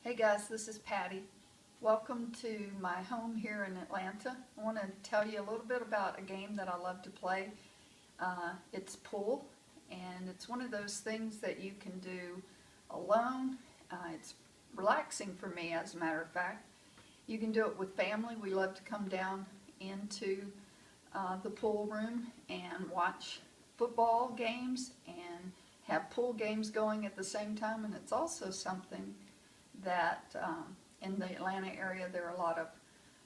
Hey guys, this is Patty. Welcome to my home here in Atlanta. I want to tell you a little bit about a game that I love to play. It's pool, and it's one of those things that you can do alone. It's relaxing for me, as a matter of fact. You can do it with family. We love to come down into the pool room and watch football games and have pool games going at the same time, and it's also something that in the Atlanta area there are a lot of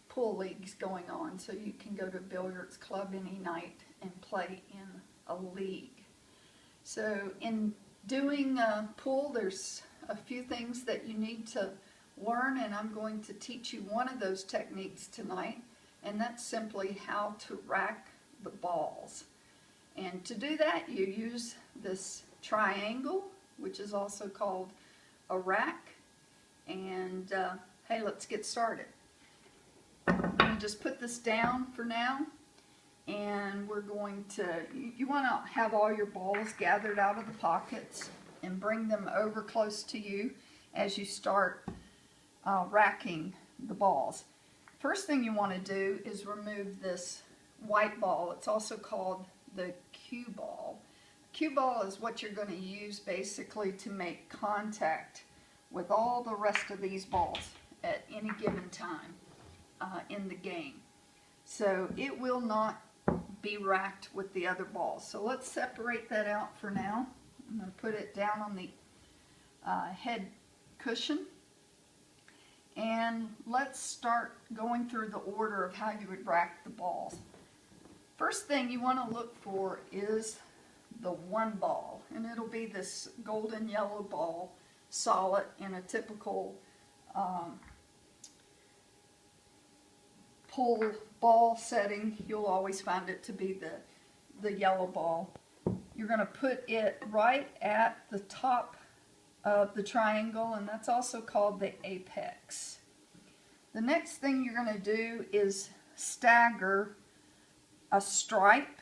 pool leagues going on, so you can go to a billiards club any night and play in a league. So in doing pool, there's a few things that you need to learn, and I'm going to teach you one of those techniques tonight, and that's simply how to rack the balls. And to do that, you use this triangle, which is also called a rack. And hey, let's get started. I'm going to just put this down for now, and we're going to, you want to have all your balls gathered out of the pockets and bring them over close to you as you start racking the balls. First thing you want to do is remove this white ball. It's also called the cue ball. Cue ball is what you're going to use basically to make contact with all the rest of these balls at any given time in the game. So it will not be racked with the other balls. So let's separate that out for now. I'm going to put it down on the head cushion. And let's start going through the order of how you would rack the balls. First thing you want to look for is the one ball, and it'll be this golden yellow ball, solid in a typical pool ball setting. You'll always find it to be the yellow ball. You're going to put it right at the top of the triangle, and that's also called the apex. The next thing you're going to do is stagger a stripe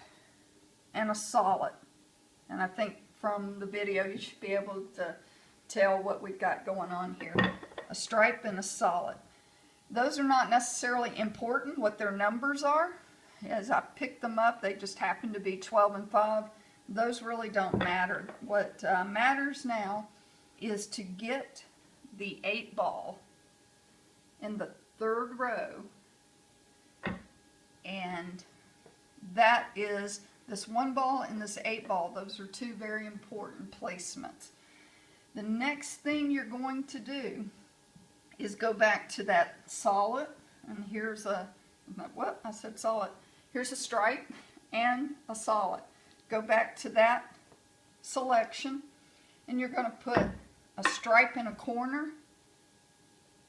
and a solid. And I think from the video you should be able to tell what we've got going on here. A stripe and a solid. Those are not necessarily important what their numbers are. As I picked them up, they just happen to be 12 and 5. Those really don't matter. What matters now is to get the 8 ball in the 3rd row, and that is this 1 ball and this 8 ball. Those are 2 very important placements. The next thing you're going to do is go back to that solid, and here's a, what? I said solid. Here's a stripe and a solid. Go back to that selection, and you're going to put a stripe in a corner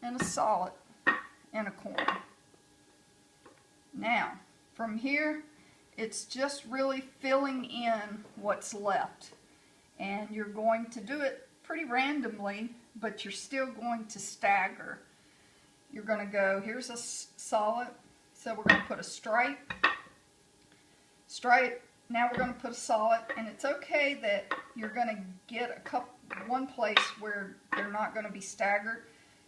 and a solid in a corner. Now, from here, it's just really filling in what's left, and you're going to do it pretty randomly, but you're still going to stagger. You're going to go, here's a solid, so we're going to put a stripe, now we're going to put a solid, and it's okay that you're going to get one place where they're not going to be staggered.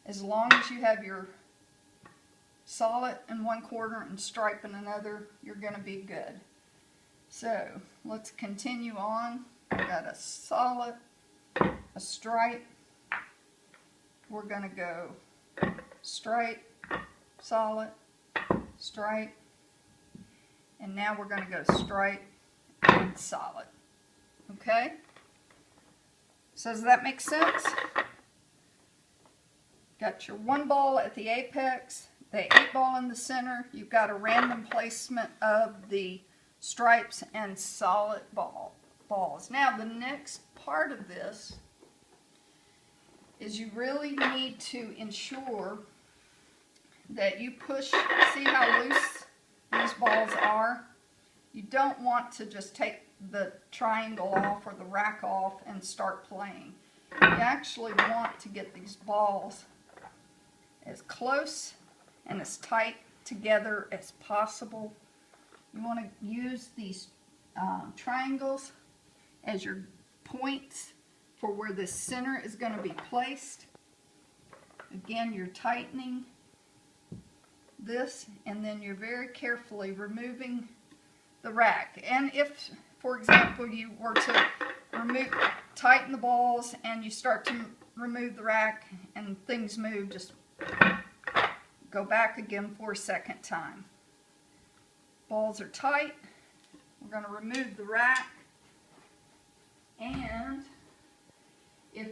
As long as you have your solid in one corner and stripe in another, you're going to be good. So let's continue on. We've got a solid, a stripe, we're going to go stripe, solid, stripe, and now we're going to go stripe and solid. Okay? So does that make sense? Got your 1 ball at the apex, the 8 ball in the center, you've got a random placement of the stripes and solid balls. Now the next part of this is you really need to ensure that you push, see how loose these balls are? You don't want to just take the triangle off or the rack off and start playing. You actually want to get these balls as close and as tight together as possible. You want to use these triangles as your points for where the center is going to be placed. Again, you're tightening this, and then you're very carefully removing the rack. And if, for example, you were to tighten the balls and you start to remove the rack and things move, just go back again for a second time. Balls are tight. We're going to remove the rack, and if